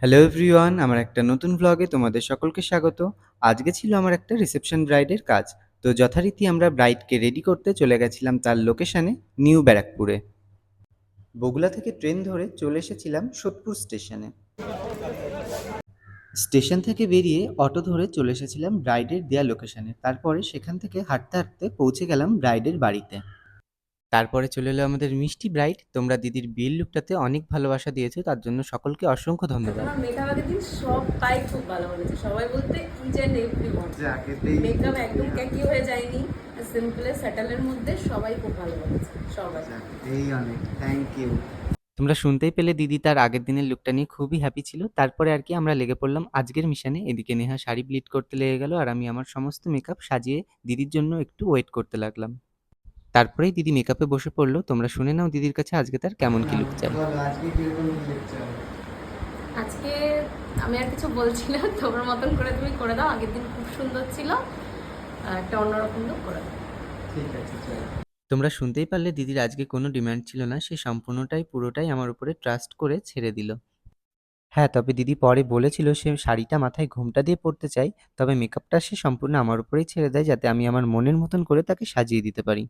Hello everyone, আমার একটা নতুন ভ্লগে তোমাদের সকলকে স্বাগত। আজকে ছিল আমার একটা রিসেপশন ব্রাইডের কাজ। তো যথারীতি আমরা ব্রাইডকে রেডি করতে চলে গেছিলাম তার লোকেশনে, নিউ ব্যারাকপুরে। বগুড়া থেকে ট্রেন ধরে চলে এসেছিলাম সোদপুর স্টেশনে। স্টেশন থেকে বেরিয়ে অটো ধরে চলে এসেছিলাম ব্রাইডের দেয়া লোকেশনে। তারপরে সেখান থেকে হাঁটতে হাঁটতে পৌঁছে গেলাম ব্রাইডের বাড়িতে। তারপরে চলে এলো আমাদের মিষ্টি ব্রাইড। তোমরা দিদির বিয়ের লুকটাতে অনেক ভালোবাসা দিয়েছো, তার জন্য সকলকে অসংখ্য ধন্যবাদ। আমার মেকআপ আগের দিন সবাই খুব ভালো বলেছে, সবাই বলতে ইচ অ্যান্ড এভরিওয়ান। মেকআপ একদম ক্যাকি হয়ে যায়নি, সিম্পল স্যাটেলের মধ্যে সবাই খুব ভালো বলেছে, সবাই। এই অনেক থ্যাংক ইউ। তোমরা শুনতেই পেলে দিদি তার আগের দিনের লুকটা নিয়ে খুবই হ্যাপি ছিল। তারপরে আর কি আমরা লেগে পড়লাম আজকের মিশনে। এদিকে নেহা শাড়ি প্লিট করতে লেগে গেল, আর আমি আমার সমস্ত মেকআপ সাজিয়ে দিদির জন্য একটু ওয়েট করতে লাগলাম। তারপরেই দিদি মেকআপে বসে পড়লো। তোমরা শুনে নাও দিদির কাছে আজকে তার কেমন কি লুক চাই। আজকে আমি আর কিছু বলছি না, তোমার মতন করে তুমি করে দাও। আগের দিন খুব সুন্দর ছিল, একটা অন্যরকম লুক করে দাও। ঠিক আছে, তোমরা শুনতেই পারলে দিদির আজকে কোনো ডিমান্ড ছিল না, সে সম্পূর্ণটাই পুরোটাই আমার উপরে ট্রাস্ট করে ছেড়ে দিল। হ্যাঁ, তবে দিদি পরে বলেছিল সে শাড়িটা মাথায় ঘোমটা দিয়ে পরতে চায়, তবে মেকআপটা সে সম্পূর্ণ আমার উপরেই ছেড়ে দেয় যাতে আমি আমার মনের মতন করে তাকে সাজিয়ে দিতে পারি।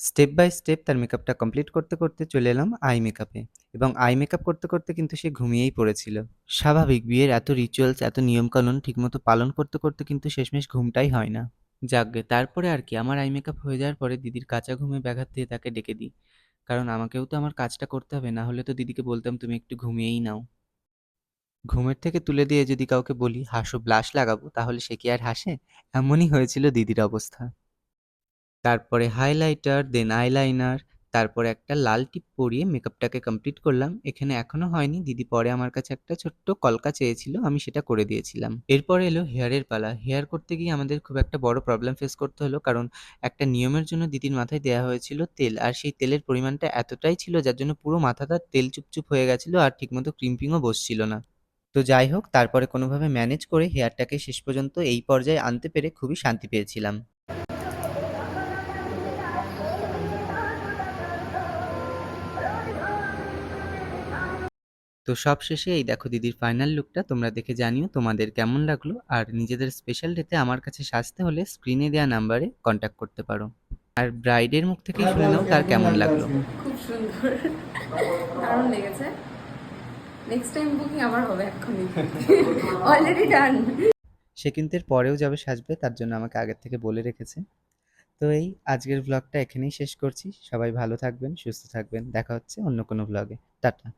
স্টেপ বাই স্টেপ তার মেকআপটা কমপ্লিট করতে করতে চলে এলাম আই মেকআপে, এবং আই মেকআপ করতে করতে কিন্তু সে ঘুমিয়েই পড়েছিল। স্বাভাবিক, বিয়ের এত রিচুয়ালস এত নিয়মকানুন ঠিকমতো পালন করতে করতে কিন্তু শেষমেশ ঘুমটাই হয় না। যাকগে, তারপরে আর কি আমার আই মেকআপ হয়ে যাওয়ার পরে দিদির কাঁচা ঘুমে ব্যাঘাত দিয়ে তাকে ডেকে দিই, কারণ আমাকেও তো আমার কাজটা করতে হবে, না হলে তো দিদিকে বলতাম তুমি একটু ঘুমিয়েই নাও। ঘুমের থেকে তুলে দিয়ে যদি কাউকে বলি হাসো ব্লাশ লাগাবো, তাহলে সে কি আর হাসে? এমনই হয়েছিল দিদির অবস্থা। তারপরে হাইলাইটার, দেন আইলাইনার, তারপরে একটা লাল টিপ পরিয়ে মেকআপটাকে কমপ্লিট করলাম। এখানে এখনো হয়নি, দিদি পরে আমার কাছে একটা ছোট্ট কলকা চেয়েছিল, আমি সেটা করে দিয়েছিলাম। এরপরে এলো হেয়ারের পালা। হেয়ার করতে গিয়ে আমাদের খুব একটা বড় প্রবলেম ফেস করতে হলো, কারণ একটা নিয়মের জন্য দিদির মাথায় দেওয়া হয়েছিল তেল, আর সেই তেলের পরিমাণটা এতটাই ছিল যার জন্য পুরো মাথাটা তেল চুপচুপ হয়ে গেছিলো, আর ঠিকমতো ক্রিম্পিংও বসছিল না। তো যাই হোক, তারপরে কোনোভাবে ম্যানেজ করে হেয়ারটাকে শেষ পর্যন্ত এই পর্যায়ে আনতে পেরে খুবই শান্তি পেয়েছিলাম। তো সব শেষে এই দেখো দিদির ফাইনাল লুকটা। তোমরা দেখে জানিও তোমাদের কেমন লাগলো, আর নিজেদের স্পেশাল ডেতে আমার কাছে সাজতে হলে স্ক্রিনে দেওয়া নাম্বারে কন্ট্যাক্ট করতে পারো। আর ব্রাইডের মুখ থেকেই শুনে নাও তার কেমন লাগলো। খুব সুন্দর, দারুণ লেগেছে। নেক্সট টাইম বুকিং আবার হবে এক্ষুনি, অলরেডি ডান। সে কিন্তু এর পরেও যাবে সাজবে, তার জন্য আমাকে আগের থেকে বলে রেখেছে। তো এই আজকের ব্লগটা এখানেই শেষ করছি। সবাই ভালো থাকবেন, সুস্থ থাকবেন, দেখা হচ্ছে অন্য কোনো ব্লগে। টাটা।